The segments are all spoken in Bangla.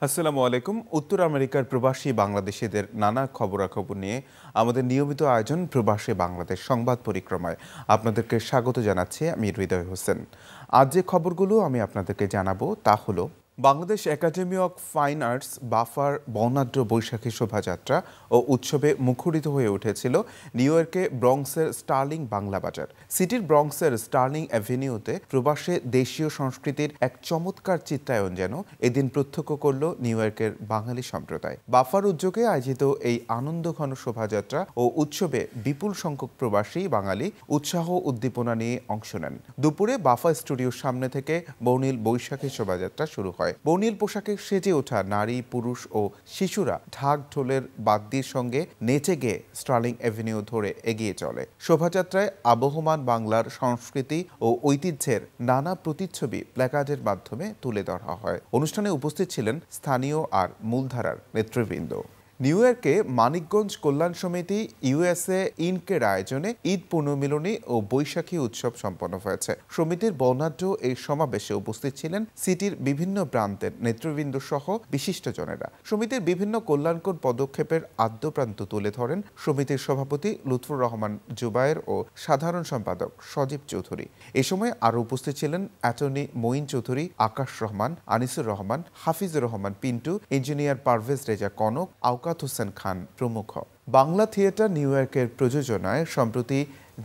আসসালামু আলাইকুম। উত্তর আমেরিকার প্রবাসী বাংলাদেশিদের নানা খবরাখবর নিয়ে আমাদের নিয়মিত আয়োজন প্রবাসী বাংলাদেশ সংবাদ পরিক্রমায় আপনাদেরকে স্বাগত জানাচ্ছি। আমি হৃদয় হোসেন। আজ যে খবরগুলো আমি আপনাদেরকে জানাবো তা হলো, Bangladesh academy of fine arts buffer বর্ণাঢ্য বৈশাখী শোভাযাত্রা ও উৎসবে মুখরিত হয়ে উঠেছিল নিউ ইয়র্কে ব্রঙ্কসের স্টার্লিং বাংলা বাজার। সিটির ব্রঙ্কসের স্টার্লিং অ্যাভিনিউতে প্রবাসে দেশীয় সংস্কৃতির এক চমৎকার চিত্রায়ন যেন এদিন প্রত্যক্ষ করল নিউ ইয়র্কের বাঙালি সম্প্রদায়। বাফার উদ্যোগে আয়োজিত এই আনন্দঘন শোভাযাত্রা ও উৎসবে বিপুল সংখ্যক প্রবাসী বাঙালি উৎসাহ উদ্দীপনা নিয়ে অংশ নেন। দুপুরে বাফা স্টুডিওর সামনে থেকে বর্ণিল বৈশাখী শোভাযাত্রা শুরু হয়। বর্ণিল পোশাকে সেজে ওঠা নারী, পুরুষ ও শিশুরা ঢাক ঢোলের বাদ্যির সঙ্গে নেচে গেয়ে স্টার্লিং অ্যাভিনিউ ধরে এগিয়ে চলে। শোভাযাত্রায় আবহমান বাংলার সংস্কৃতি ও ঐতিহ্যের নানা প্রতিচ্ছবি প্ল্যাকার্ডের মাধ্যমে তুলে ধরা হয়। অনুষ্ঠানে উপস্থিত ছিলেন স্থানীয় আর মূলধারার নেতৃবৃন্দ। নিউ ইয়র্কে মানিকগঞ্জ কল্যাণ সমিতি ইউএসএ ইনকের আয়োজনে ঈদ পুনর্মিলনী ও বৈশাখী উৎসব সম্পন্ন হয়েছে। সমিতির বর্ণাঢ্য এই সমাবেশে উপস্থিত ছিলেন সিটির বিভিন্ন প্রান্তের নেতৃবৃন্দ সহ বিশিষ্টজনেরা। সমিতির বিভিন্ন কল্যাণকর পদক্ষেপের আদ্যপ্রান্ত তুলে ধরেন সমিতির সভাপতি লুৎফুর রহমান জুবায়ের ও সাধারণ সম্পাদক সজীব চৌধুরী। এ সময় আরও উপস্থিত ছিলেন অ্যাটর্নি মঈন চৌধুরী, আকাশ রহমান, আনিসুর রহমান, হাফিজুর রহমান পিন্টু, ইঞ্জিনিয়ার পারভেজ রেজা কনক, হোসেন খান প্রমুখ। বাংলা থিয়েটার নিউ ইয়র্কের প্রযোজনায় সম্প্রতি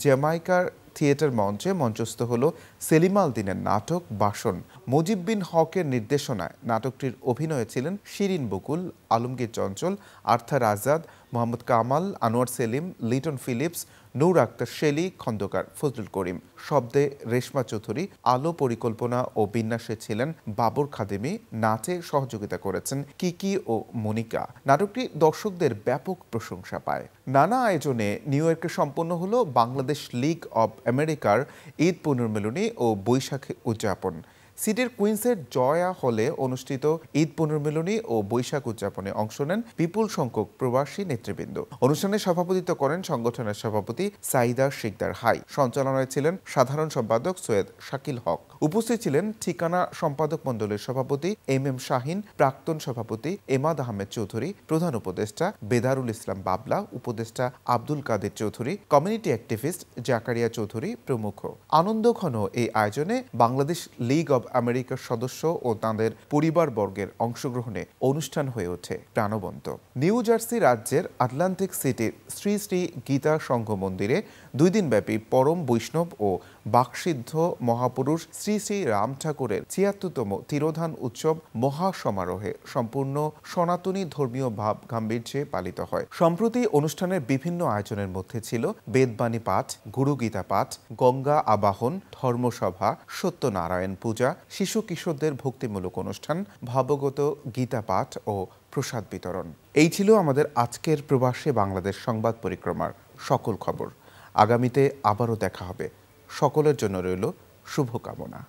জ্যামাইকার থিয়েটার মঞ্চে মঞ্চস্থ হল সেলিম আল দিনের নাটক বাসন। মুজিব বিন হকের নির্দেশনায় নাটকটির অভিনয়ে ছিলেন শিরিন বকুল, আলমগীর চঞ্চল, আর্থার আজাদ, মোহাম্মদ কামাল, আনোয়ার সেলিম, লিটন ফিলিপস, নূর আক্তার শেলি, খন্দকার ফজলুল করিম। শব্দে রেশমা চৌধুরী, আলো পরিকল্পনা ও বিন্যাসে ছিলেন বাবর খাদেমি, নাচে সহযোগিতা করেছেন কিকি ও মনিকা। নাটকটি দর্শকদের ব্যাপক প্রশংসা পায়। নানা আয়োজনে নিউ ইয়র্কে সম্পন্ন হলো বাংলাদেশ লীগ অব আমেরিকার ঈদ পুনর্মিলনী ও বৈশাখী উদযাপন। সিটির কুইন্সের জয়া হলে অনুষ্ঠিত ঈদ পুনর্মিলনী ও বৈশাখ উদযাপনে অংশ নেন বিপুল সংখ্যক প্রবাসী নেতৃবৃন্দ। অনুষ্ঠানে সভাপতিত্ব করেন সংগঠনের সভাপতি সাইদা শিকদার হাই। সঞ্চালনায় ছিলেন সাধারণ সম্পাদক সৈয়দ শাকিল হক। উপস্থিত ছিলেন ঠিকানা সম্পাদক মণ্ডলের সভাপতি এম শাহিন, প্রাক্তন সভাপতি এমাদ আহমেদ চৌধুরী, প্রধান উপদেষ্টা বেদারুল ইসলাম বাবলা, উপদেষ্টা আব্দুল কাদের চৌধুরী, কমিউনিটি অ্যাক্টিভিস্ট জাকারিয়া চৌধুরী প্রমুখ। আনন্দঘন এই আয়োজনে বাংলাদেশ লীগ অব আমেরিকার সদস্য ও তাঁদের পরিবারবর্গের অংশগ্রহণে অনুষ্ঠান হয়ে ওঠে প্রাণবন্ত। নিউ জার্সি রাজ্যের আটলান্টিক সিটির শ্রী শ্রী গীতা সংঘ মন্দিরে 2 দিনব্যাপী পরম বৈষ্ণব ও বাকসিদ্ধ মহাপুরুষ শ্রী শ্রী রাম ঠাকুরের 76তম তিরোধান উৎসব মহা সমারোহে সম্পূর্ণ সনাতনী ধর্মীয় ভাব গাম্ভীর্যে পালিত হয়। সম্প্রতি অনুষ্ঠানের বিভিন্ন আয়োজনের মধ্যে ছিল বেদবাণী পাঠ, গুরুগীতা পাঠ, গঙ্গা আবাহন, ধর্মসভা, সত্যনারায়ণ পূজা, শিশু কিশোরদের ভক্তিমূলক অনুষ্ঠান, ভাবগত গীতা পাঠ ও প্রসাদ বিতরণ। এই ছিল আমাদের আজকের প্রবাসী বাংলাদেশ সংবাদ পরিক্রমার সকল খবর। আগামীতে আবারও দেখা হবে। সকলের জন্য রইল শুভকামনা।